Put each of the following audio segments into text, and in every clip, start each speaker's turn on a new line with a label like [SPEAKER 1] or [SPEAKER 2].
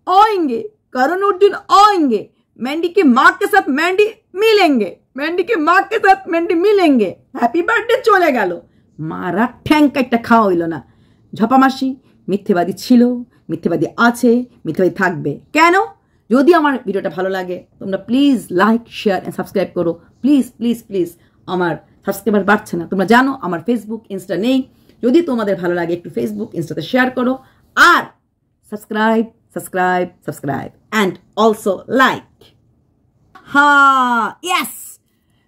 [SPEAKER 1] आएंगे, करण अर्जुन आएंगे, मैंडी की माँ के साथ मैंडी मिलेंगे, मैंडी की माँ के साथ मैंडी मिलेंगे, हैप्पी बर्थडे चले गेल, मारा ठ্যাং কাইটা খাওয়া হইল না। ঝপা মাসি মিথ্যেবাদী ছিল, মিথ্যেবাদী আছে, মিথ্যেবাদী থাকবে। কেন? যদি আমার ভিডিওটা ভালো লাগে তোমরা please like share and subscribe করো। প্লিজ প্লিজ প্লিজ, আমার সাবস্ক্রাইবার বাড়ছে না, তোমরা জানো আমার ফেসবুক ইনস্টা নেই। যদি তোমাদের ভালো লাগে একটু ফেসবুক ইনস্টাতে শেয়ার করো আর subscribe subscribe subscribe and also like. हाँ यस,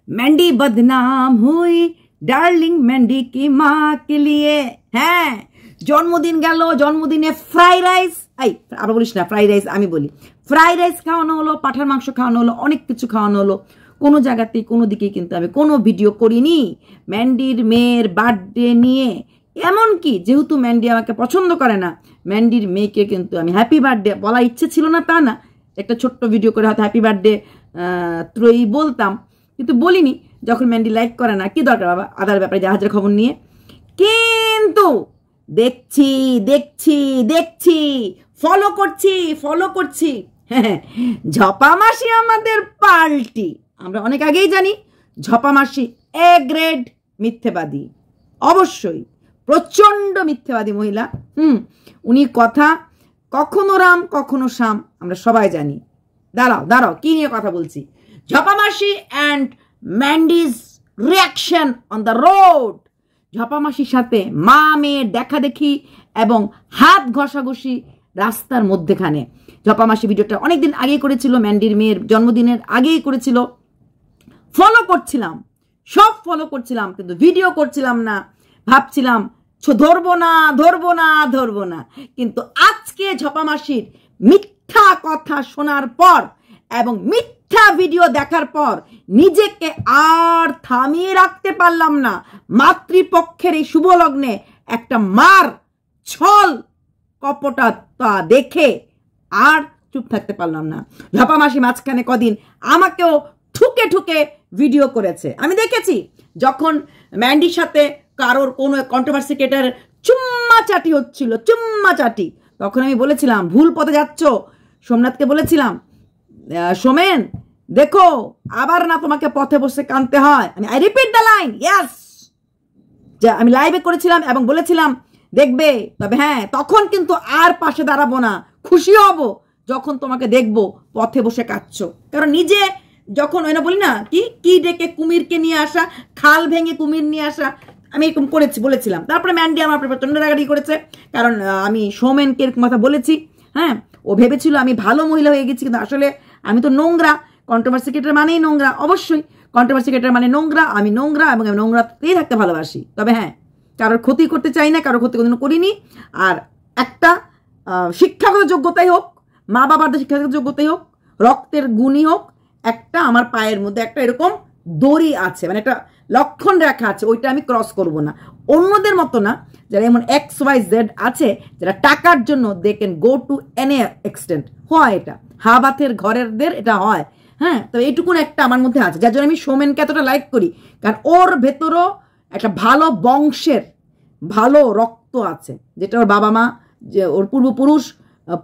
[SPEAKER 1] मैंडी बदनाम हुई डार्लिंग मैंडी की माँ के लिए। হ্যাঁ, জন্মদিন গেল, জন্মদিনে ফ্রাই রাইস, এই আবার বলিস না ফ্রাই রাইস, আমি বলি ফ্রাই রাইস খাওয়ানো হলো, পাঠার মাংস খাওয়ানো হলো, অনেক কিছু খাওয়ানো হলো। কোনো জায়গাতেই কোনো দিকেই কিন্তু আমি কোনো ভিডিও করিনি ম্যান্ডির মেয়ের বার্থডে নিয়ে। এমনকি যেহেতু ম্যান্ডি আমাকে পছন্দ করে না, ম্যান্ডির মেয়েকে কিন্তু আমি হ্যাপি বার্থডে বলা ইচ্ছে ছিল না তা না, একটা ছোট্ট ভিডিও করে হয়তো হ্যাপি বার্থডে ত্রয়ী বলতাম, কিন্তু বলিনি। যখন ম্যান্ডি লাইক করে না, কি দরকার বাবা আদার ব্যাপারে জাহাজের খবর নিয়ে। কিন্তু দেখছি দেখছি দেখছি ফলো করছি হ্যাঁ, ঝপা মাসি আমাদের পাল্টি। আমরা অনেক আগেই জানি ঝপা মাসি এ গ্রেড মিথ্যেবাদী, অবশ্যই প্রচন্ড মিথ্যেবাদী মহিলা। উনি কথা কখনো রাম কখনো শাম, আমরা সবাই জানি। দাঁড়াও দাঁড়াও, কি নিয়ে কথা বলছি? ঝপা মাসি and Mandy's reaction on the road. Jhopa মাসির সাথে মা মেয়ের দেখা দেখি এবং হাত ঘষাঘষি রাস্তার মধ্যেখানে। ঝপা মাসি ভিডিওটা অনেকদিন আগেই করেছিল, ম্যান্ডির মেয়ের জন্মদিনের আগেই করেছিল। ফলো করছিলাম, সব ফলো করছিলাম, কিন্তু ভিডিও করছিলাম না। ভাবছিলাম ধরবো না। কিন্তু আজকে ঝপা মাসির মিথ্যা কথা শোনার পর এবং মিথ্যা ভিডিও দেখার পর নিজেকে আর থামিয়ে রাখতে পারলাম না। মাতৃপক্ষের এই শুভ লগ্নে একটা মার ছল কপটতা দেখে আর চুপ থাকতে পারলাম না। ঝপা মাসি মাঝখানে কদিন আমাকেও ঠুকে ঠুকে ভিডিও করেছে, আমি দেখেছি। যখন ম্যান্ডির সাথে কারোর কোনো কন্ট্রোভার্সি ক্রিয়েটার চুম্মাচাটি হচ্ছিল, তখন আমি বলেছিলাম ভুল পথে যাচ্ছ। সোমনাথকে বলেছিলাম, সোমেন দেখো আবার না তোমাকে পথে বসে কানতে হয়। I repeat the line, yes. আমি লাইভে করেছিলাম এবং বলেছিলাম দেখবে, তবে হ্যাঁ তখন কিন্তু আর পাশে দাঁড়াবো না, খুশি হব যখন তোমাকে দেখবো পথে বসে কাঁদছো। কারণ নিজে যখন ওই না বলি না কি ডেকে কুমিরকে নিয়ে আসা, খাল ভেঙে কুমির নিয়ে আসা, আমি এরকম বলেছিলাম। তারপরে ম্যান্ডি আমার প্রচন্ড রাগারাগি করেছে, কারণ আমি সৌমেনকে এরকম কথা বলেছি। হ্যাঁ, ও ভেবেছিল আমি ভালো মহিলা হয়ে গেছি, কিন্তু আসলে আমি তো নোংরা। কন্ট্রোভার্সি ক্রিয়েটার মানেই নোংরা, অবশ্যই কন্ট্রোভার্সি ক্রিয়েটার মানে নোংরা। আমি নোংরা এবং আমি নোংরাতেই থাকতে ভালোবাসি। তবে হ্যাঁ, কারোর ক্ষতি করতে চাই না, কারোর ক্ষতি কোনোদিনও করিনি। আর একটা শিক্ষাগত যোগ্যতাই হোক, মা বাবার শিক্ষাগত যোগ্যতাই হোক, রক্তের গুণই হোক, একটা আমার পায়ের মধ্যে একটা এরকম দড়ি আছে, মানে একটা লক্ষণ রেখা আছে, ওইটা আমি ক্রস করব না। অন্যদের মতো না, যারা এমন XYZ আছে, যারা টাকার জন্য they can go to any extent. হয় এটা হাবাতের ঘরেরদের, এটা হয়। হ্যাঁ, তো এইটুকুন একটা আমার মধ্যে আছে, যার জন্য আমি সৌমেনকে এতটা লাইক করি। কারণ ওর ভেতরও একটা ভালো বংশের ভালো রক্ত আছে, যেটা ওর বাবা মা, যে ওর পূর্বপুরুষ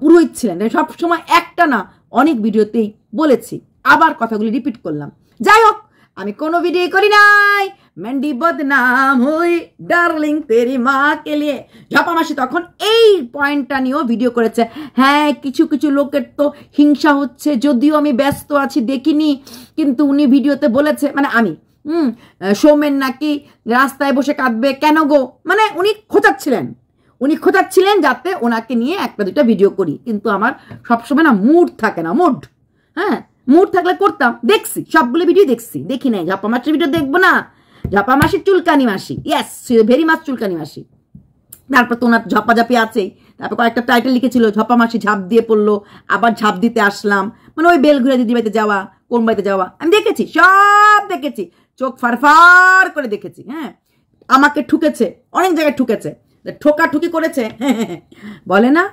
[SPEAKER 1] পুরোহিত ছিলেন। সবসময় একটা না, অনেক ভিডিওতেই বলেছি, আবার কথাগুলি রিপিট করলাম। যাই হোক, আমি কোনো ভিডিও করি নাই ম্যান্ডি বদনাম হুই ডার্লিং তেরি মা কে লিয়ে। ঝপা মাসি তখন এই পয়েন্টটা নিয়েও ভিডিও করেছে। হ্যাঁ, কিছু কিছু লোকের তো হিংসা হচ্ছে, যদিও আমি ব্যস্ত আছি দেখিনি, কিন্তু উনি ভিডিওতে বলেছে, মানে আমি সৌমেন নাকি রাস্তায় বসে কাঁদবে কেন গো, মানে উনি খোঁচাচ্ছিলেন যাতে ওনাকে নিয়ে একটা দুটা ভিডিও করি। কিন্তু আমার সবসময় না মুড থাকে না, হ্যাঁ মুড থাকলে করতাম, দেখছি সবগুলো ভিডিও দেখি নাই। ঝপা মাসির ভিডিও দেখবো না? ঝপা মাসির চুলকানি মাসি, ইয়েস ভেরি মাছ চুলকানি মাসি। তারপর তো ওনার ঝপাঝাপি আছেই। তারপর কয়েকটা টাইটেল লিখেছিল, ঝপা মাসি ঝাঁপ দিয়ে পড়লো, আবার ঝাঁপ দিতে আসলাম, মানে ওই বেলঘুরা দিদি বাড়িতে যাওয়া, কোন বাড়িতে যাওয়া, আমি দেখেছি, সব দেখেছি, চোখ ফারফার করে দেখেছি। হ্যাঁ, আমাকে ঠুকেছে, অনেক জায়গায় ঠুকেছে, ঠোকাঠুকি করেছে। বলে না,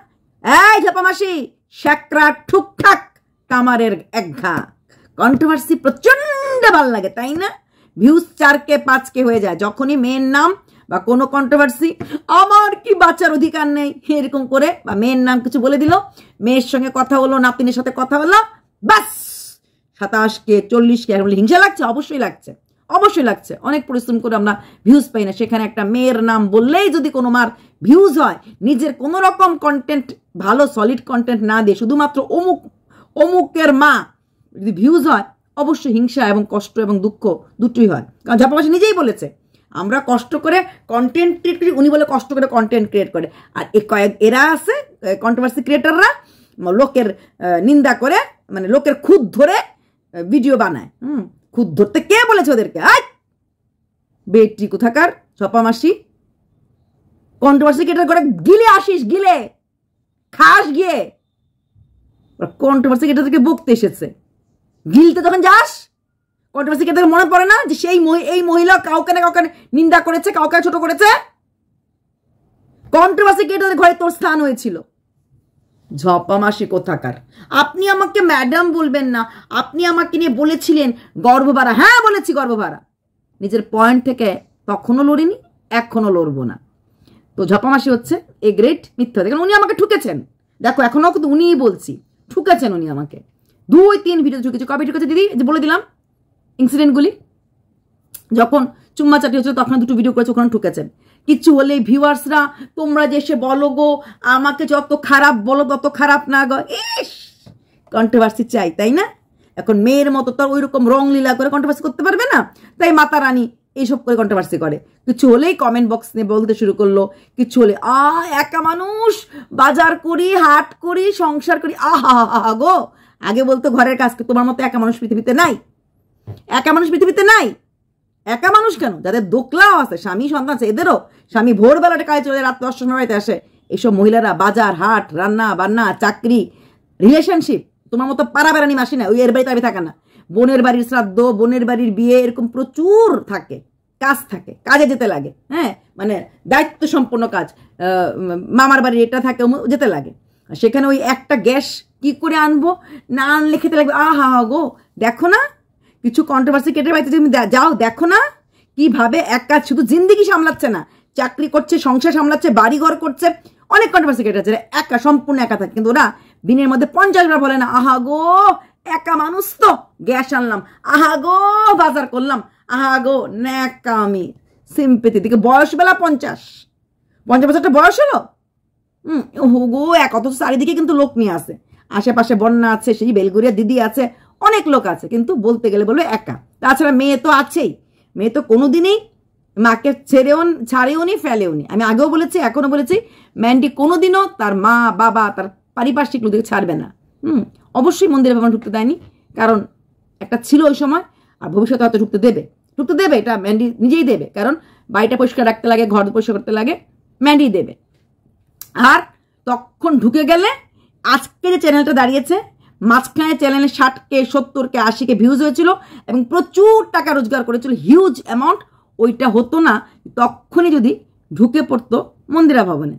[SPEAKER 1] এই ঝপা মাসি শ্যাকরা ঠুকঠাক কামারের একঘা। কন্ট্রোভার্সি প্রচন্ড ভালো লাগে, তাই না? ভিউজ 4K 5K হয়ে যায় যখনই মেয়ের নাম বা কোনো কন্ট্রোভার্সি, আমার কি বাচ্চার অধিকার নেই এরকম করে, বা মেয়ের নাম কিছু বলে দিল, মেয়ের সঙ্গে কথা হলো, নাতিনের সাথে কথা হলো, বাস 27কে 40কে বলে হিংসা লাগছে। অবশ্যই লাগছে, অবশ্যই লাগছে। অনেক পরিশ্রম করে আমরা ভিউজ পাই না, সেখানে একটা মেয়ের নাম বললেই যদি কোনো মার ভিউজ হয়, নিজের কোনো রকম কন্টেন্ট ভালো সলিড কন্টেন্ট না দিয়ে শুধুমাত্র অমুকের মা যদি ভিউজ হয়, অবশ্যই হিংসা এবং কষ্ট এবং দুঃখ দুটোই হয়। কারণ ঝাপা মাসি নিজেই বলেছে আমরা কষ্ট করে কন্টেন্ট ক্রিয়েট করি, উনি বলে কষ্ট করে কন্টেন্ট ক্রিয়েট করে। আর এরা আছে কন্ট্রোভার্সি ক্রিয়েটাররা, লোকের নিন্দা করে, মানে লোকের খুদ ধরে ভিডিও বানায়। খুদ ধরতে কে বলেছে ওদেরকে? বেটি কোথাকার ঝপা মাসি, কন্ট্রোভার্সি ক্রিয়েটার করে গিলে আসিস, গিলে খাস গিয়ে কন্ট্রোভার্সি ক্রিয়েটারকে বকতে এসেছে। গিলতে যখন যাস কন্ট্রোভার্সি ক্রিয়েটার মনে পড়ে না যে এই মহিলা কাউকে না কাউকে নিন্দা করেছে, কাউকে ছোট করেছে? কন্ট্রোভার্সি ক্রিয়েটারের ঘরে তোর স্থান হয়েছিল। ঝপা মাসি কোথাকার, আপনি আমাকে ম্যাডাম বলবেন না, আপনি আমাকে নিয়ে বলেছিলেন গর্ভভাড়া। হ্যাঁ বলেছি গর্ভভাড়া, নিজের পয়েন্ট থেকে তখনও লড়িনি, এখনো লড়বো না। তো ঝপা মাসি হচ্ছে এ গ্রেট মিথ্যা, দেখেন উনি আমাকে ঠুকেছেন। দেখো এখনো কিন্তু উনিই বলছি, ঠুকেছেন উনি আমাকে 2-3 ভিডিও ঠুকেছে। কবে ঠুকেছে দিদি? যে বলে দিলাম ইনসিডেন্টগুলি, যখন চুম্মাচাটি হচ্ছে তখন 2 ভিডিও করেছে, ওখানে ঠুকেছেন। কিছু হলেই ভিউয়ার্সরা তোমরা যে এসে বলো গো, আমাকে যত খারাপ বলো তত খারাপ না গো। ইস, কন্ট্রোভার্সি চাই তাই না? এখন মেয়ের মতো তো ওই রকম রং লীলা করে কন্ট্রোভার্সি করতে পারবে না, তাই মাতা রানী এইসব করে কন্ট্রোভার্সি করে। কিছু হলেই কমেন্ট বক্স নিয়ে বলতে শুরু করলো, কিছু হলে একা মানুষ, বাজার করি, হাট করি, সংসার করি, আহা গো। আগে বলতো ঘরের কাজ, তোমার মতো একা মানুষ পৃথিবীতে নাই, একা মানুষ পৃথিবীতে নাই। একা মানুষ কেন, যাদের দোকলাও আছে, স্বামী সন্তান আছে, এদেরও স্বামী ভোরবেলাটা কাজে চলে, রাত 10টার সময় বাড়িতে আসে। এইসব মহিলারা বাজার হাট, রান্না বান্না, চাকরি, রিলেশনশিপ, তোমার মতো পাড়া বেড়ানি মাসি না, ওই এর বাড়িতে আমি থাকে না। বোনের বাড়ির শ্রাদ্ধ, বোনের বাড়ির বিয়ে, এরকম প্রচুর থাকে, কাজ থাকে, কাজে যেতে লাগে। হ্যাঁ, মানে দায়িত্ব সম্পন্ন কাজ, মামার বাড়ির এটা থাকে, যেতে লাগে। সেখানে ওই একটা গ্যাস কি করে আনবো, না আনলে খেতে লাগবে। আহা গো, দেখো না কিছু কন্ট্রোভার্সি কেটে বাড়িতে তুমি যাও, দেখো না কিভাবে এক কাজ, শুধু জিন্দিগি সামলাচ্ছে না, চাকরি করছে, সংসার সামলাচ্ছে, বাড়িঘর করছে। অনেক কন্ট্রোভার্সি কেটে আছে একা, সম্পূর্ণ একা থাকে, কিন্তু ওরা দিনের মধ্যে 50 বার বলে না আহা গো একা মানুষ তো গ্যাস আনলাম, আহা গো বাজার করলাম, আহা গো ন্যাকামি সিম্পেথি। দিকে বয়স বেলা 50 বছরটা বয়স হলো, গো এক, অথচ চারিদিকে কিন্তু লোক নিয়ে আসে, আশেপাশে বন্যা আছে, সেই বেলগুড়িয়া দিদি আছে, অনেক লোক আছে, কিন্তু বলতে গেলে বলবে একা। তাছাড়া মেয়ে তো আছেই, মেয়ে তো কোনোদিনই মাকে ছাড়েও নি, ফেলেও নি। আমি আগেও বলেছি, এখনো বলেছি, ম্যান্ডি কোনোদিনও তার মা বাবা, তার পারিপার্শ্বিক লোকদেরকে ছাড়বে না। অবশ্যই মন্দিরে ভবন ঢুকতে দেয়নি, কারণ একটা ছিল ওই সময়, আর ভবিষ্যতে হয়তো ঢুকতে দেবে, এটা ম্যান্ডি নিজেই দেবে, কারণ বাড়িটা পরিষ্কার রাখতে লাগে, ঘর পরিষ্কার করতে লাগে, ম্যান্ডি দেবে। আর তখন ঢুকে গেলে আজকে যে চ্যানেলটা দাঁড়িয়েছে, মাঝখানে চ্যানেলে 60কে 70কে 80কে ভিউজ হয়েছিল এবং প্রচুর টাকা রোজগার করেছিল, হিউজ অ্যামাউন্ট, ওইটা হতো না তখনই যদি ঢুকে পড়তো মন্দিরা ভবনে।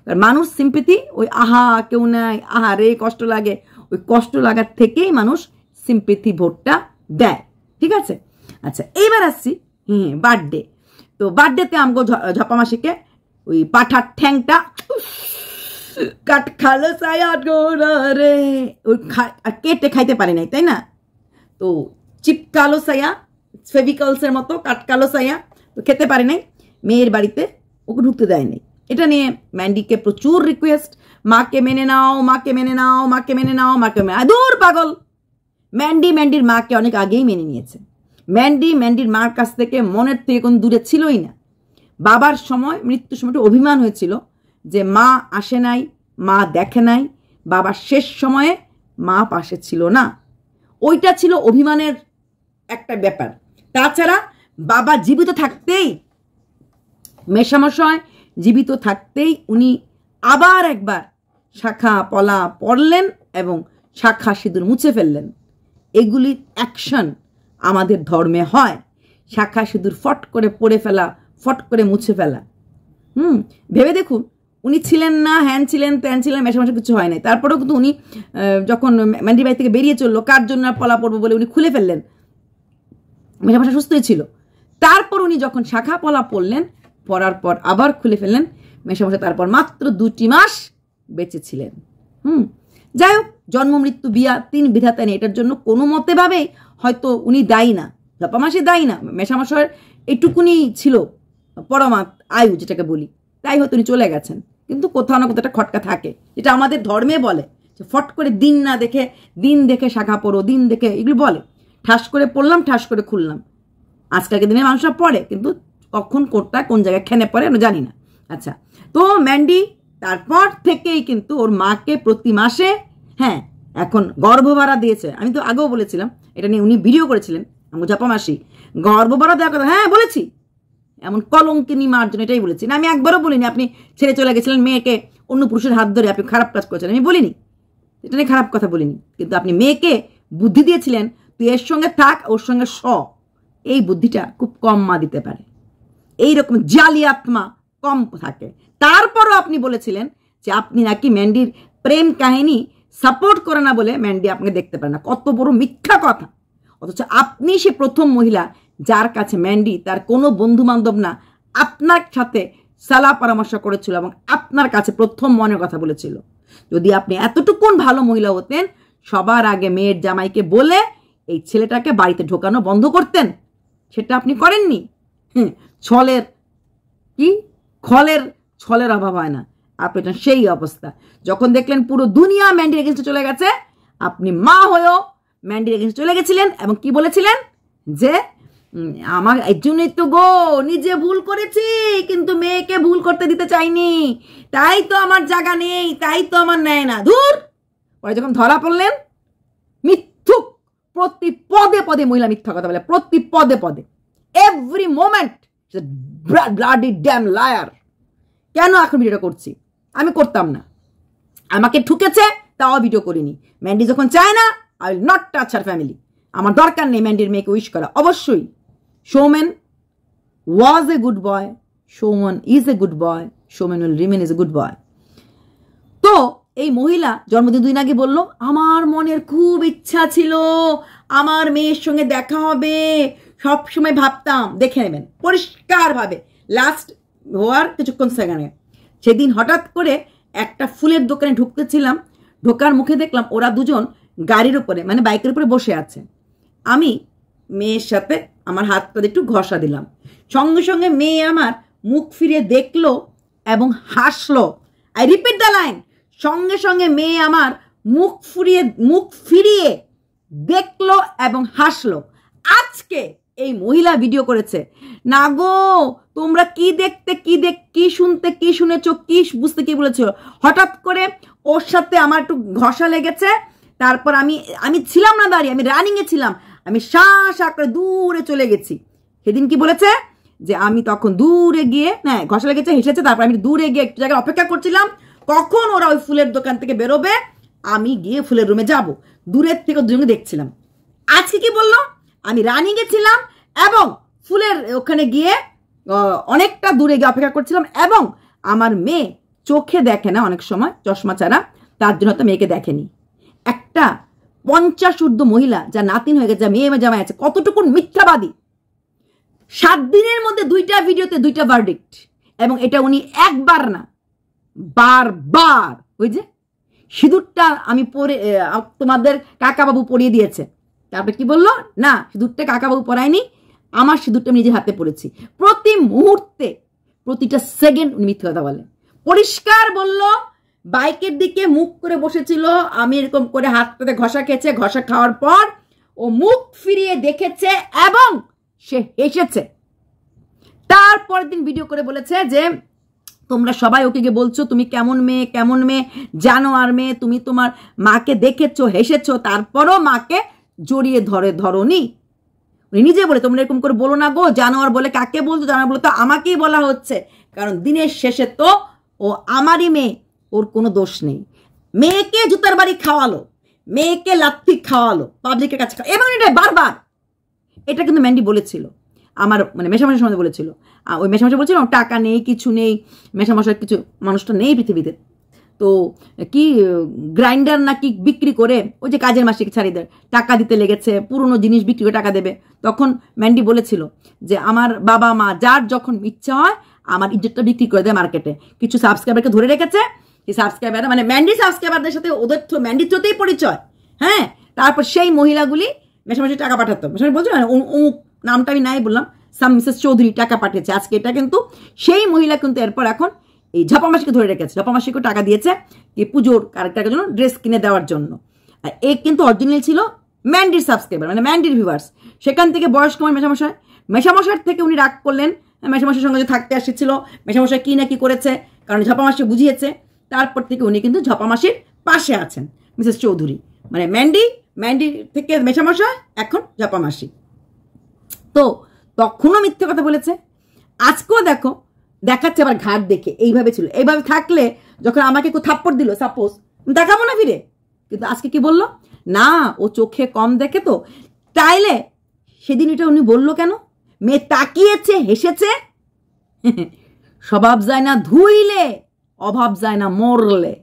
[SPEAKER 1] কারণ মানুষ সিম্পেথি, ওই আহা কেউ নাই, আহা রে কষ্ট লাগে, ওই কষ্ট লাগার থেকেই মানুষ সিম্পেথি ভোটটা দেয়। ঠিক আছে, আচ্ছা এইবার আসছি বার্থডে। তো বার্থডেতে আমগো ঝপা মাসিকে ওই পাঠার ঠ্যাংটা কাট খালো সায়া রে, ওই কেটে খাইতে পারি নাই, তাই না? তো চিপকালো সায়া, ফেভিকলসের মতো কাটকালো সায়া, তো খেতে পারি নাই, মেয়ের বাড়িতে ওকে ঢুকতে দেয় নাই। এটা নিয়ে ম্যান্ডিকে প্রচুর রিকোয়েস্ট, মাকে মেনে নাও, মাকে মেনে নাও, মাকে মেনে নাও, মাকে মেনে। দূর পাগল, ম্যান্ডির মাকে অনেক আগেই মেনে নিয়েছে। ম্যান্ডির মার কাছ থেকে মনের থেকে কোন দূরে ছিলই না। বাবার সময়, মৃত্যুর সময় অভিমান হয়েছিল যে মা আসে নাই, মা দেখে নাই, বাবার শেষ সময়ে মা পাশে ছিল না, ওইটা ছিল অভিমানের একটা ব্যাপার। তাছাড়া বাবা জীবিত থাকতেই, মেশামশায় জীবিত থাকতেই উনি আবার একবার শাখা পলা পড়লেন এবং শাখা সিঁদুর মুছে ফেললেন। এগুলির অ্যাকশন আমাদের ধর্মে হয়, শাখা সিঁদুর ফট করে পড়ে ফেলা, ফট করে মুছে ফেলা। ভেবে দেখুন, উনি ছিলেন না, হ্যান ছিলেন, ত্যান ছিলেন, মেশামশা কিছু হয় নাই, তারপরেও কিন্তু উনি যখন ম্যান্ডির বাড়ি থেকে বেরিয়ে চললো, কার জন্য পলা পড়বো বলে উনি খুলে ফেললেন, মেশামশা সুস্থই ছিল। তারপর উনি যখন শাখা পলা পড়লেন, পরার পর আবার খুলে ফেললেন। মেশামশাই তারপর মাত্র 2টি মাস বেঁচে ছিলেন। যাই হোক, জন্ম মৃত্যু বিয়া 3 বিধাতা নেই, এটার জন্য কোনো মতে ভাবে হয়তো উনি দায়ী না, জপামাসি দায়ী না, মেশামশাইয়ের এইটুকুনি ছিল পরমাৎ আয়ু যেটাকে বলি, তাই হয়তো উনি চলে গেছেন। কিন্তু কোথাও না কোথাও একটা খটকা থাকে, যেটা আমাদের ধর্মে বলে যে ফট করে দিন না দেখে, দিন দেখে শাখা পড়ো, দিন দেখে, এগুলো বলে। ঠাস করে পড়লাম, ঠাস করে খুললাম। আজকালকে দিনে মানুষরা পড়ে, কিন্তু কখন কোনটা কোন জায়গায় খেনে পড়ে আমরা জানি না। আচ্ছা, তো ম্যান্ডি তারপর থেকেই কিন্তু ওর মাকে প্রতি মাসে, হ্যাঁ এখন গর্ভভাড়া দিয়েছে। আমি তো আগেও বলেছিলাম, এটা নিয়ে উনি ভিডিও করেছিলেন, আমার জপামাসি গর্ভভাড়া দেওয়ার কথা, হ্যাঁ বলেছি, এমন কলঙ্কিনী মার জন্য, এটাই বলেছি না। আমি একবারও বলিনি আপনি ছেড়ে চলে গেছিলেন মেয়েকে অন্য পুরুষের হাত ধরে, আপনি খারাপ কাজ করেছেন, আমি বলিনি, এটা নিয়ে খারাপ কথা বলিনি। কিন্তু আপনি মেয়েকে বুদ্ধি দিয়েছিলেন, তুই এর সঙ্গে থাক, ওর সঙ্গে এই বুদ্ধিটা খুব কম মা দিতে পারে, এইরকম জালিয়াত্মা কম থাকে। তারপরও আপনি বলেছিলেন যে আপনি নাকি ম্যান্ডির প্রেম কাহিনী সাপোর্ট করে না বলে ম্যান্ডি আপনাকে দেখতে পারে না। কত বড় মিথ্যা কথা! অথচ আপনি সে প্রথম মহিলা যার কাছে ম্যান্ডি তার কোনো বন্ধু বান্ধব না, আপনার সাথে সালা পরামর্শ করেছিল এবং আপনার কাছে প্রথম মনের কথা বলেছিল। যদি আপনি এতটুকুন ভালো মহিলা হতেন, সবার আগে মেয়ের জামাইকে বলে এই ছেলেটাকে বাড়িতে ঢোকানো বন্ধ করতেন, সেটা আপনি করেননি। ছলের ছলের অভাব হয় না, আপনার সেই অবস্থা। যখন দেখলেন পুরো দুনিয়া ম্যান্ডির এগেন্সটে চলে গেছে, আপনি মা হয়েও ম্যান্ডির এগেন্সটে চলে গেছিলেন এবং কি বলেছিলেন যে আমার এই জন্যই তো গো নিজে ভুল করেছি, কিন্তু মেয়েকে ভুল করতে দিতে চাইনি, তাই তো আমার জায়গা নেই, তাই তো আমার নেয় না। ধুর! পরে যখন ধরা পড়লেন, মিথ্যুক, প্রতি পদে পদে মহিলা মিথ্যা কথা বলে, প্রতি পদে পদে, every moment bloody damn liar. কেন এখন ভিডিওটা করছি? আমি করতাম না, আমাকে ঠুকেছে তাও ভিডিও করিনি। ম্যান্ডি যখন চায় না, I will not touch her family. আমার দরকার নেই ম্যান্ডির মেয়েকে উইশ করা। অবশ্যই Soumen was a good boy, Soumen is a good boy, Soumen will remain is a good boy. তো এই মহিলা জন্মদিন 2 দিন আগে বলল, আমার মনের খুব ইচ্ছা ছিল আমার মেয়ের সঙ্গে দেখা হবে, সবসময় ভাবতাম। দেখে নেবেন পরিষ্কারভাবে লাস্ট হওয়ার কিছুক্ষণ সেকেন্ডে। সেদিন হঠাৎ করে একটা ফুলের দোকানে ঢুকতেছিলাম, ঢোকার মুখে দেখলাম ওরা দুজন গাড়ির উপরে, মানে বাইকের উপরে বসে আছে। আমি মেয়ের সাথে আমার হাতটা একটু ঘষা দিলাম, সঙ্গে সঙ্গে মেয়ে আমার মুখ ফিরিয়ে দেখলো এবং হাসলো। আই রিপিট দ্য লাইন, সঙ্গে সঙ্গে মেয়ে আমার মুখ ফিরিয়ে দেখলো এবং হাসলো। আজকে এই মহিলা ভিডিও করেছে, না গো তোমরা কি দেখতে, কি শুনতে, কি শুনেছো, কি বুঝতে, কি বলেছো, হঠাৎ করে ওর সাথে আমার একটু ঘষা লেগেছে, তারপর আমি ছিলাম না দাঁড়িয়ে, আমি রানিংয়ে ছিলাম, আমি শা করে দূরে চলে গেছি। সেদিন কি বলেছে যে আমি তখন দূরে গিয়ে, না ঘষা লেগেছে, হেসেছে, তারপর আমি দূরে গিয়ে একটু জায়গায় অপেক্ষা করছিলাম কখন ওরা ওই ফুলের দোকান থেকে বেরোবে, আমি গিয়ে ফুলের রুমে যাব, দূরের থেকে দুজনকে দেখছিলাম। আজকে কি বললো, আমি রানিংয়ে ছিলাম এবং ফুলের ওখানে গিয়ে অনেকটা দূরে গিয়ে অপেক্ষা করছিলাম, এবং আমার মেয়ে চোখে দেখে না অনেক সময় চশমা ছাড়া, তার জন্য তো মেয়েকে দেখেনি। একটা 50 ঊর্ধ্ব মহিলা যা নাতিন হয়ে গেছে, যা মেয়ে জামাই আছে, কতটুকু মিথ্যাবাদী। 7 দিনের মধ্যে 2টা ভিডিওতে 2টা ভার্ডিক্ট, এবং এটা উনি একবার না বারবার। ওই যে সিঁদুরটা আমি পরে তোমাদের কাকাবাবু পরিয়ে দিয়েছে, তারপরে কি বললো, না সিঁদুরটা কাকাবাবু পরায়নি, আমার সিঁদুরটা আমি নিজের হাতে পড়েছি। প্রতি মুহূর্তে, প্রতিটা সেকেন্ড উনি মিথ্যা কথা বলে। পরিষ্কার বললো, বাইকের দিকে মুখ করে বসেছিল, আমি এরকম করে হাতটাতে ঘষা খেয়েছে, ঘষা খাওয়ার পর ও মুখ ফিরিয়ে দেখেছে এবং সে হেসেছে। তারপরের দিন ভিডিও করে বলেছে যে তোমরা সবাই ওকে গিয়ে বলছো তুমি কেমন মেয়ে, জানোয়ার মেয়ে, তুমি তোমার মাকে দেখেছো, হেসেছো, তারপরও মাকে জড়িয়ে ধরোনি। উনি নিজে বলে তোমরা এরকম করে বলো না গো, জানোয়ার বলে কাকে বলতো, জানোয়ার বলে তো আমাকেই বলা হচ্ছে, কারণ দিনের শেষে তো ও আমারই মেয়ে, ওর কোনো দোষ নেই। মেয়েকে জুতার বাড়ি খাওয়ালো, মেয়েকে লাথি খাওয়ালো পাবলিকের কাছে, এবং এটা বারবার, এটা কিন্তু ম্যান্ডি বলেছিল আমার, মানে মেশামশাইয়ের সময় বলেছিল। ওই মেশামশাই বলছিল টাকা নেই, কিছু নেই, মেশামশাইয়ের কিছু মানুষটা নেই পৃথিবীতে, তো কি গ্রাইন্ডার নাকি বিক্রি করে ওই যে কাজের মাসিক ছাড়িদের টাকা দিতে লেগেছে, পুরনো জিনিস বিক্রি করে টাকা দেবে। তখন ম্যান্ডি বলেছিল যে আমার বাবা মা যার যখন ইচ্ছা হয় আমার ইজ্জতটা বিক্রি করে দেয় মার্কেটে। কিছু সাবস্ক্রাইবারকে ধরে রেখেছে, এই সাবস্ক্রাইবার মানে ম্যান্ডি সাবস্ক্রাইবারদের সাথে ওদের ম্যান্ডির থ্রুতেই পরিচয়। হ্যাঁ, তারপর সেই মহিলাগুলি মেশামেশি টাকা পাঠাতো, মেশামেশি বলছো না, অমুক নামটা আমি নাই বললাম, সাম মিসেস চৌধুরী টাকা পাঠিয়েছে আজকে। এটা কিন্তু সেই মহিলা কিন্তু এরপর এখন এই ঝপামাসিকে ধরে রেখেছে। ঝপামাসিকে টাকা দিয়েছে কি পুজোর কারেক্টার জন্য, ড্রেস কিনে দেওয়ার জন্য। আর এ কিন্তু অরিজিনাল ছিল ম্যান্ডির সাবস্ক্রাইবার, মানে ম্যান্ডির ভিউয়ার্স। সেখান থেকে বয়স্ক মেশামশাই, মেশামশাইয়ের থেকে উনি রাগ করলেন, মেশামশাইয়ের সঙ্গে যে থাকতে আসছিল, মেশামশাই কি না কি করেছে, কারণ ঝপামাসি বুঝিয়েছে। তারপর থেকে উনি কিন্তু ঝপামাসির পাশে আছেন, মিসেস চৌধুরী। মানে ম্যান্ডি থেকে মেশামশাই, এখন ঝপামাসি। তো তখনও মিথ্যে কথা বলেছে, আজকেও দেখো দেখাচ্ছে আবার ঘাট দেখে। এইভাবে ছিল, এইভাবে থাকলে যখন আমাকে কেউ থাপ্পড় দিল সাপোজ, দেখাবো না ফিরে। কিন্তু আজকে কি বললো, না ও চোখে কম দেখে তো, তাইলে সেদিন এটা উনি বললো কেন? মেয়ে তাকিয়েছে, হেসেছে। স্বভাব যায় না ধুইলে, অভাব যায় না মরলে।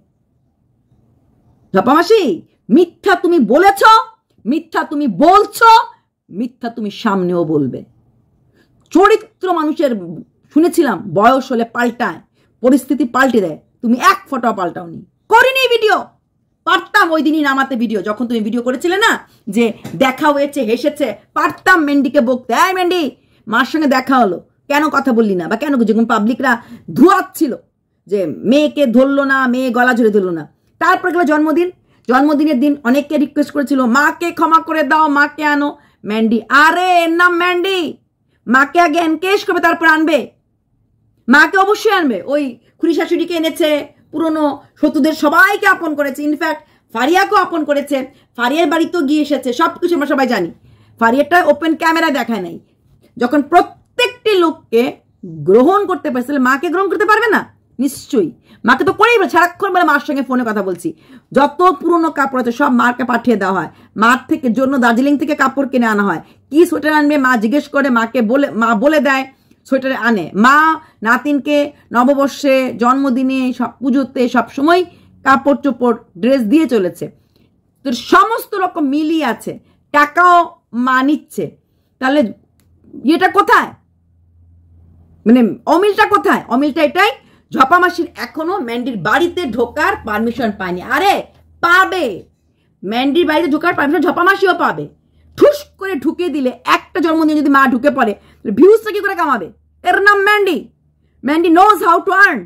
[SPEAKER 1] ঝপামাসি, মিথ্যা তুমি বলেছ, মিথ্যা তুমি বলছো, মিথ্যা তুমি সামনেও বলবে। চরিত্র মানুষের শুনেছিলাম বয়স হলে পাল্টায়, পরিস্থিতি পাল্টে দেয়। তুমি এক ফটো পাল্টাওনি, করিনি ভিডিও। পারতাম ওই দিনই নামাতে ভিডিও, যখন তুমি ভিডিও করেছিলে না যে দেখা হয়েছে, হেসেছে, পারতাম মেন্ডিকে বকতে, এই মেন্ডি মার সঙ্গে দেখা হলো, কেন কথা বললি না, বা কেন, যখন পাবলিকরা ধুয়াচ্ছিল যে মেয়েকে ধরলো না, মেয়ে গলা ঝরে ধরলো না। তারপর গেল জন্মদিনের দিন অনেককে রিকোয়েস্ট করেছিল মাকে ক্ষমা করে দাও, মাকে আনো। ম্যান্ডি, আরে এর নাম ম্যান্ডি, মাকে আগে এনকেশ করবে তারপর আনবে। মাকে অবশ্যই আনবে। ওই খুড়ি শাশুড়িকে এনেছে, পুরনো শত্রুদের সবাইকে আপন করেছে, ইনফ্যাক্ট ফারিয়াকেও আপন করেছে, ফারিয়ার বাড়িতেও গিয়ে এসেছে, সবকিছু আমরা সবাই জানি। ফারিয়ারটা ওপেন ক্যামেরা দেখায় নাই। যখন প্রত্যেকটি লোককে গ্রহণ করতে পারছে, মাকে গ্রহণ করতে পারবে না? নিশ্চয়ই, মাকে তো করেই সারাক্ষণ বলে মার সঙ্গে ফোনে কথা বলছি। যত পুরনো কাপড় আছে সব মাকে পাঠিয়ে দেওয়া হয়, মার থেকে জন্য দার্জিলিং থেকে কাপড় কিনে আনা হয়। কি সোয়েটার আনবে মা জিজ্ঞেস করে, মাকে বলে, মা বলে দেয়, সোয়েটারে আনে। মা নাতিনকে নববর্ষে, জন্মদিনে, সব পুজোতে সবসময় কাপড় চোপড় ড্রেস দিয়ে চলেছে। তোর সমস্ত রকম মিলিয়ে আছে, টাকাও মা নিচ্ছে। তাহলে এটা কোথায়, মানে অমিলটা কোথায়? অমিলটা এটাই, ঝপামাসির এখনো ম্যান্ডির বাড়িতে ঢোকার পারমিশন পায়নি। আরে পাবে, ম্যান্ডির বাড়িতে ঢোকার পারমিশন ঝপামাসিও পাবে। ঠুস করে ঢুকে দিলে, একটা জন্মদিন যদি মা ঢুকে পড়ে, ভিউজটা কি করে কামাবে? এর নাম Mandy. Mandy knows how to earn.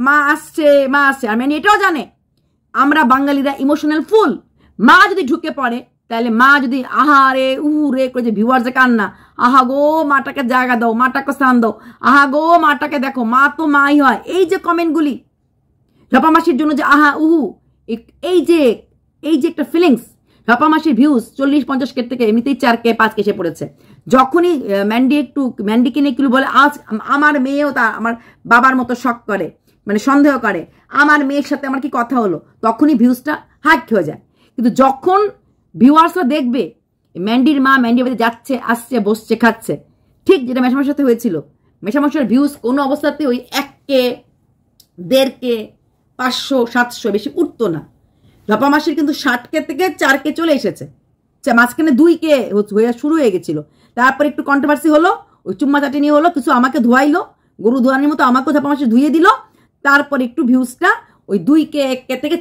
[SPEAKER 1] মা আসছে। আর ম্যান্ডি এটাও জানে আমরা বাঙালিরা ইমোশনাল ফুল। মা যদি ঢুকে পড়ে, তাহলে মা যদি আহারে উহুরে করে যে ভিউয়ার্সে কান্না, আহা গো মাটাকে জায়গা দাও, মাটাকে স্থান দাও, আহা গো মাটাকে দেখো, মা তো মাই হয়, এই যে কমেন্টগুলি ঝপামাসির জন্য যে আহা উহু, এই যে একটা ফিলিংস। ঝপামাসির ভিউজ 40-50K থেকে এমনিতেই 4K 5K এসে পড়েছে। যখনই ম্যান্ডিকে নিয়ে একটু বলে, আজ আমার মেয়েও তা আমার বাবার মতো শক করে, মানে সন্দেহ করে আমার মেয়ের সাথে আমার কি কথা হলো, তখনই ভিউজটা হাইক হয়ে যায়। কিন্তু যখন ভিউয়ার্সরা দেখবে ম্যান্ডির মা ম্যান্ডির বাড়িতে যাচ্ছে, আসছে, বসছে, খাচ্ছে, ঠিক যেটা মেশামশার সাথে হয়েছিল, মেশামশার ভিউজ কোনো অবস্থাতে ওই 1K 1.5K 500-700 বেশি উঠতো না। ঝপামাসির কিন্তু 60K থেকে 4K চলে এসেছে, মাঝখানে 2K হয়ে শুরু হয়ে গেছিল। তারপর একটু কন্ট্রোভার্সি হলো, ওই চুম্মা চাটিনি হলো, কিছু আমাকে ধোয়াইলো, গরু ধোয়ানির মতো আমাকেও ঝপামাসি ধুয়ে দিল। তারপর একটু ভিউজটা ওই 2K 1K থেকে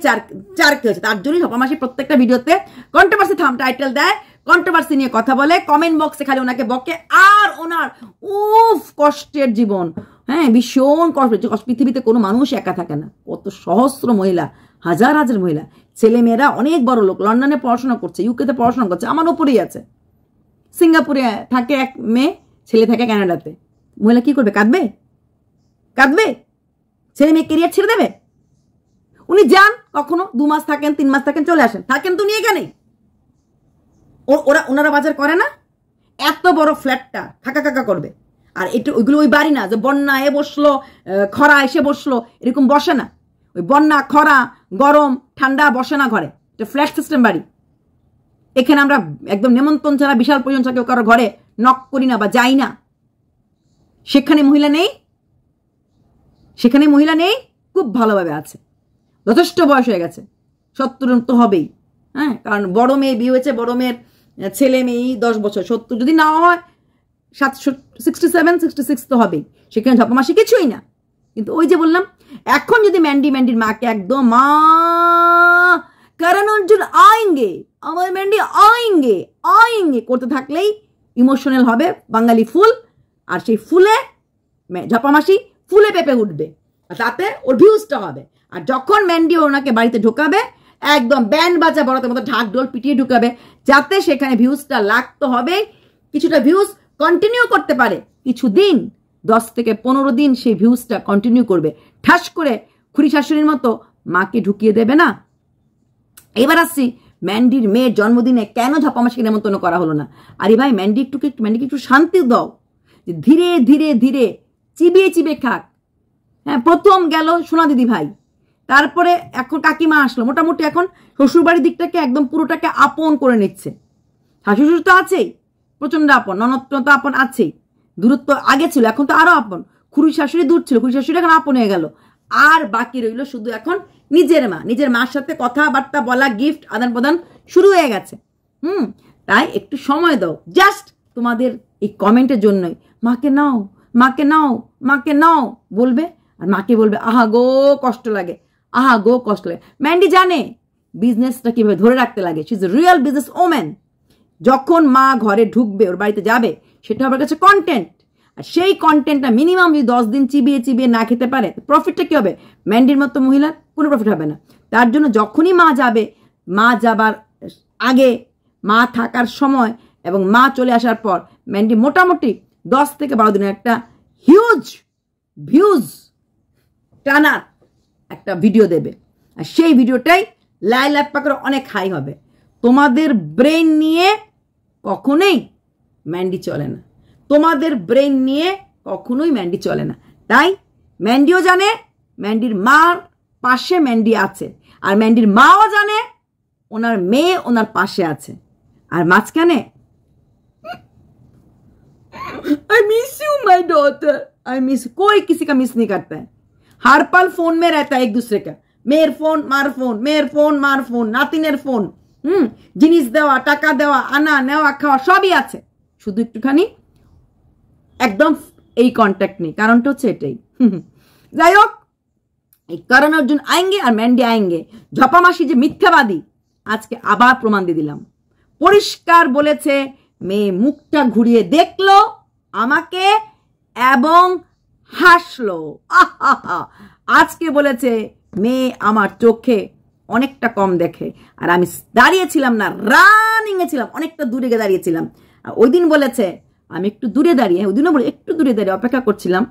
[SPEAKER 1] 4K হয়েছে। তার জন্যই ঝপামাসি প্রত্যেকটা ভিডিওতে কন্ট্রোভার্সি টাইটেল দেয়, কন্ট্রোভার্সি নিয়ে কথা বলে, কমেন্ট বক্সে খালি ওনাকে বকে। আর ওনার কষ্টের জীবন, হ্যাঁ ভীষণ কষ্ট। পৃথিবীতে কোনো মানুষ একা থাকে না, কত সহস্র মহিলা, হাজার হাজার মহিলা, ছেলে মেয়েরা অনেক বড় লোক, লন্ডনে পড়াশোনা করছে, ইউকেতে পড়াশোনা করছে, আমার উপরেই আছে। সিঙ্গাপুরে থাকে এক মেয়ে, ছেলে থাকে কানাডাতে। মহিলা কি করবে? কাঁদবে? ছেলে মেয়ে কেরিয়ার ছেড়ে দেবে? উনি যান, কখনো 2 মাস থাকেন, 3 মাস থাকেন, চলে আসেন, থাকেন তো নিয়ে এখানেই। ওনারা বাজার করে না? এত বড় ফ্ল্যাটটা খাকা করবে। আর এটা ওইগুলো ওই বাড়ি না যে বন্যা এ বসলো, খরা এসে বসলো, এরকম বসে না। ওই বন্যা, খরা, গরম, ঠান্ডা বসে না ঘরে, এটা ফ্ল্যাট সিস্টেম বাড়ি। এখানে আমরা একদম নেমন্তন্ন ছাড়া, বিশাল প্রয়োজন ছাড়া কেউ কারো ঘরে নক করি না বা যাই না। সেখানে মহিলা নেই, খুব ভালোভাবে আছে, যথেষ্ট বয়স হয়ে গেছে, 70 তো হবেই। হ্যাঁ, কারণ বড় মেয়ে বিয়ে হয়েছে, বড় মেয়ের ছেলে মেয়েই 10 বছর, 70 যদি না হয় 67-66 তো হবেই, সেখানে ঝপা মাসি কিছুই না। কিন্তু ওই যে বললাম, এখন যদি ম্যান্ডির মাকে একদম মা করণ অর্জুন আয়েঙ্গে, আমার ম্যান্ডি আয়েঙ্গে আয়েঙ্গে করতে থাকলেই ইমোশনাল হবে বাঙালি ফুল, আর সেই ফুলে ঝপা মাসি ফুলে পেঁপে উঠবে, আর তাতে ওর ভিউজটা হবে। আর যখন ম্যান্ডি ওনাকে বাড়িতে ঢোকাবে, একদম ব্যান্ড বাজা বড়াতে মতো ঢাক ঢোল পিটিয়ে ঢুকাবে, যাতে সেখানে ভিউজটা লাগতে হবে। কিছুটা ভিউজ কন্টিনিউ করতে পারে কিছুদিন, 10 থেকে 15 দিন সেই ভিউজটা কন্টিনিউ করবে। ঠাস করে খুড়ি শাশুড়ির মতো মাকে ঢুকিয়ে দেবে না। এবার আসছি ম্যান্ডির মেয়ের জন্মদিনে কেন ঝপা মাসিকে নেমন্তন্ন করা হলো না। আরে ভাই, ম্যান্ডিকে একটু শান্তি দাও, যে ধীরে ধীরে ধীরে চিবিয়ে চিবিয়ে খাক। হ্যাঁ, প্রথম গেল সোনা দিদি ভাই, তারপরে এখন কাকিমা আসলো, মোটামুটি এখন শ্বশুরবাড়ির দিকটাকে একদম পুরোটাকে আপন করে নিচ্ছে। শাশুড়ি শ্বশুর তো আছেই, প্রচন্ড আপন, ননদ তো আপন আছেই, দূরত্ব আগে ছিল, এখন তো আরো আপন। খুড়ি শাশুড়ি দূর ছিল, খুড়ি শাশুড়ি এখন আপন হয়ে গেল। আর বাকি রইল শুধু এখন নিজের মা, নিজের মার সাথে কথাবার্তা বলা, গিফট আদান প্রদান শুরু হয়ে গেছে। তাই একটু সময় দাও, জাস্ট তোমাদের এই কমেন্টের জন্যই। মাকে নাও, মাকে নাও, মাকে নাও বলবে, আর মাকে বলবে আহা গো কষ্ট লাগে, আহা গো কষ্ট লাগে। ম্যান্ডি জানে বিজনেসটা কিভাবে ধরে রাখতে লাগে, she is a real business woman. যখন মা ঘরে ঢুকবে, ওর বাড়িতে যাবে, সেটা আমার কাছে কন্টেন্ট। আর সেই কন্টেন্টটা মিনিমাম যদি 10 দিন চিবিয়ে চিবিয়ে না খেতে পারে, প্রফিটটা কি হবে? ম্যান্ডির মতো মহিলার কোনো প্রফিট হবে না। তার জন্য যখনই মা যাবে, মা যাবার আগে, মা থাকার সময় এবং মা চলে আসার পর, ম্যান্ডি মোটামুটি 10 থেকে 12 দিনের একটা হিউজ ভিউজ টানার একটা ভিডিও দেবে। আর সেই ভিডিওটাই লাইলাপ পাকের অনেক হাই হবে। তোমাদের ব্রেন নিয়ে কখনোই ম্যান্ডি চলে না, তোমাদের ব্রেন নিয়ে কখনোই ম্যান্ডি চলে না। তাই ম্যান্ডিও জানে ম্যান্ডির মার পাশে ম্যান্ডি আছে, আর ম্যান্ডির মাও জানে ওনার মেয়ে ওনার পাশে আছে। আর মাঝখানে I miss you my daughter, I miss, कोई किसी का मिस नहीं करता है। हर पल फोन में रहता है एक दूसरे का, मेर फोन मार फोन, मेर फोन मार फोन, नातिनेर फोन, জিনিস দেওয়া, টাকা দেওয়া, আনা নেওয়া খাওয়া সবই আছে, শুধু একটুখানি একদম এই কন্ট্যাক্ট নেই। কারণটা হচ্ছে এটাই। যাই হোক, এই করণ অর্জুন আয়েঙ্গে আর ম্যান্ডি আয়েঙ্গে, ঝপা মাসি যে মিথ্যাবাদী, আজকে আবার প্রমাণ দিয়ে দিলাম। পরিষ্কার বলেছে, মেয়ে মুখটা ঘুরিয়ে দেখলো আমাকে এবং হাসলো। আজকে বলেছে মেয়ে আমার চোখে অনেকটা কম দেখে, আর আমি দাঁড়িয়েছিলাম না, রানিং এ ছিলাম, অনেকটা দূরে গিয়ে দাঁড়িয়েছিলাম। আর ওই দিন বলেছে আমি একটু দূরে দাঁড়িয়ে, ওই দিনও বলে একটু দূরে দাঁড়িয়ে অপেক্ষা করছিলাম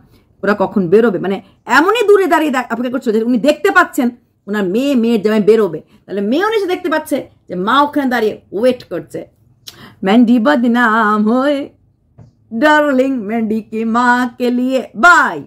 [SPEAKER 1] ওরা কখন বেরোবে, মানে এমনই দূরে দাঁড়িয়ে অপেক্ষা করছিল যে উনি দেখতে পাচ্ছেন ওনার মেয়ের জামাই বেরোবে, তাহলে মেয়েও এসে দেখতে পাচ্ছে যে মা ওখানে দাঁড়িয়ে ওয়েট করছে। ম্যান্ডি बदनाम होए डार्लिंग, ম্যান্ডি की माँ के लिए बाय।